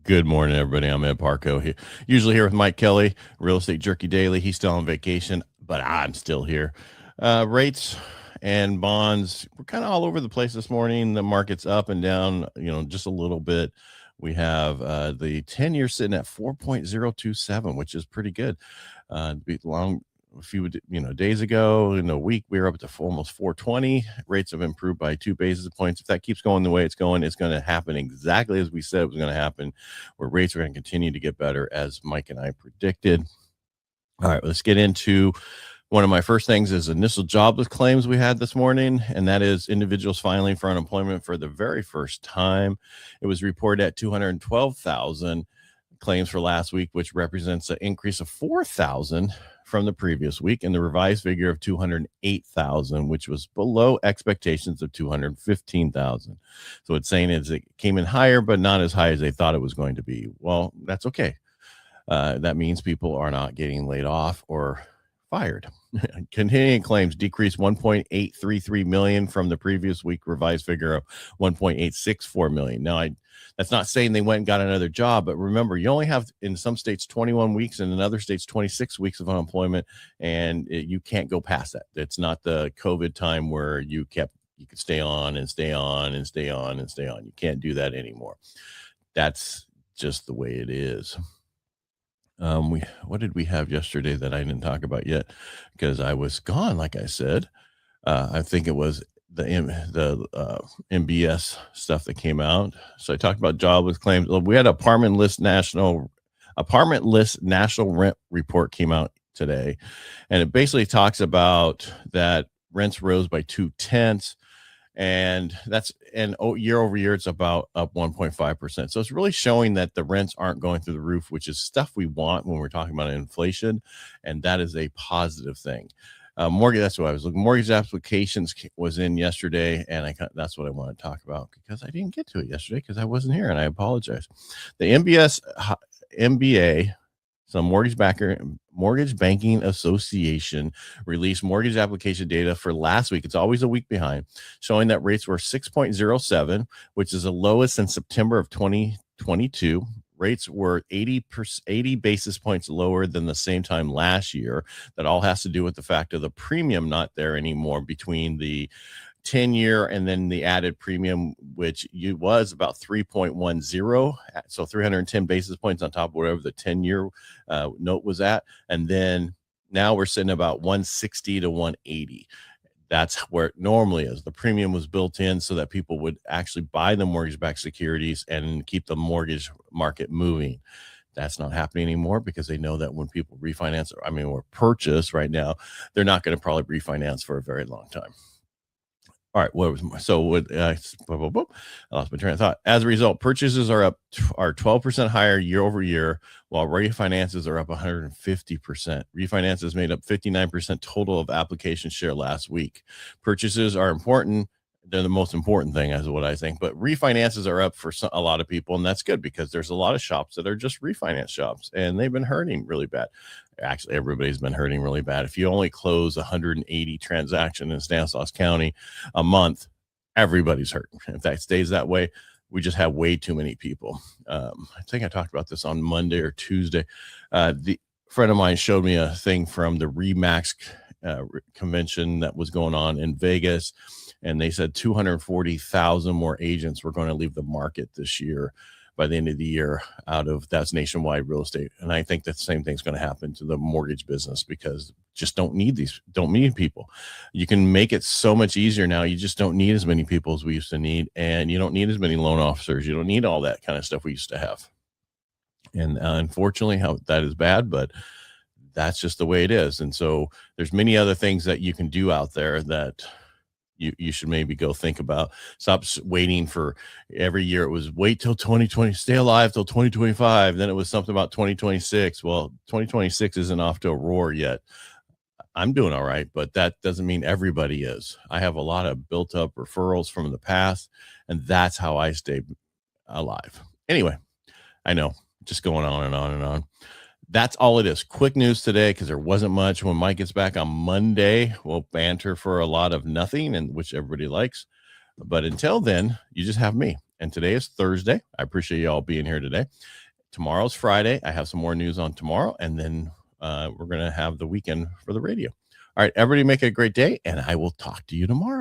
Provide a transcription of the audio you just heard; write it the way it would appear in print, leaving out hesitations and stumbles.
Good morning, everybody. I'm Ed Parcaut here, usually here with Mike Kelly, Real Estate Jerky Daily. He's still on vacation, but I'm still here. Rates and bonds, we're kind of all over the place this morning. The market's up and down, just a little bit. We have the 10-year sitting at 4.027, which is pretty good. A few days ago in a week we were up to almost 420. Rates have improved by 2 basis points. If that keeps going the way it's going to happen exactly as we said it was going to happen, where rates are going to continue to get better, as Mike and I predicted. All right, let's get into one of my first things is initial jobless claims we had this morning, and that is individuals filing for unemployment for the very first time. It was reported at 212,000 claims for last week, which represents an increase of 4,000 from the previous week, and the revised figure of 208,000, which was below expectations of 215,000. So it's saying it came in higher, but not as high as they thought it was going to be. Well, that's okay. That means people are not getting laid off or fired. Continuing claims decreased 1.833 million from the previous week revised figure of 1.864 million. Now, that's not saying they went and got another job, but remember, you only have in some states 21 weeks and in other states 26 weeks of unemployment, and you can't go past that. It's not the COVID time where you could stay on and stay on and stay on and stay on. You can't do that anymore. That's just the way it is. What did we have yesterday that I didn't talk about yet because I was gone, like I said? I think it was the MBS stuff that came out. So I talked about jobless claims. We had apartment list national rent report came out today, and it basically talks about that rents rose by 0.2, and year over year it's about up 1.5%. So it's really showing that the rents aren't going through the roof, which is stuff we want when we're talking about inflation, and that is a positive thing. Mortgage, that's what I was looking. Mortgage applications was in yesterday, and that's what I want to talk about because I didn't get to it yesterday because I wasn't here, and I apologize. The MBA, so Mortgage Banking Association, released mortgage application data for last week. It's always a week behind, showing that rates were 6.07, which is the lowest in September of 2022. Rates were 80 basis points lower than the same time last year. That all has to do with the fact of the premium not there anymore between the 10-year and then the added premium, which was about 3.10, so 310 basis points on top of whatever the 10-year note was at, and then now we're sitting about 160 to 180. That's where it normally is. The premium was built in so that people would actually buy the mortgage-backed securities and keep the mortgage market moving. That's not happening anymore because they know that when people refinance, or purchase right now, they're not going to probably refinance for a very long time. All right, I lost my train of thought. As a result, purchases are 12% higher year over year, while refinances are up 150%. Refinances made up 59% total of application share last week. Purchases are important. They're the most important thing, is what I think. But refinances are up for a lot of people, and that's good because there's a lot of shops that are just refinance shops, and they've been hurting really bad. Actually, everybody's been hurting really bad. If you only close 180 transactions in Stanislaus County a month, everybody's hurting. If that stays that way, we just have way too many people. I think I talked about this on Monday or Tuesday. The friend of mine showed me a thing from the RE/MAX convention that was going on in Vegas, and they said 240,000 more agents were going to leave the market this year by the end of the year. That's nationwide real estate. And I think that the same thing's going to happen to the mortgage business because just don't need people. You can make it so much easier now. You just don't need as many people as we used to need. And you don't need as many loan officers. You don't need all that kind of stuff we used to have. And unfortunately, that is bad, but that's just the way it is. And so there's many other things that you can do out there that you should maybe go think about. Stop waiting for every year. It was wait till 2020, stay alive till 2025. Then it was something about 2026. Well, 2026 isn't off to a roar yet. I'm doing all right, but that doesn't mean everybody is. I have a lot of built up referrals from the past, and that's how I stay alive. Anyway, I know, just going on and on and on. That's all it is. Quick news today because there wasn't much. When Mike gets back on Monday, we'll banter for a lot of nothing, and which everybody likes. But until then, you just have me. And today is Thursday. I appreciate you all being here today. Tomorrow's Friday. I have some more news on tomorrow, and then we're going to have the weekend for the radio. All right, everybody make a great day, and I will talk to you tomorrow.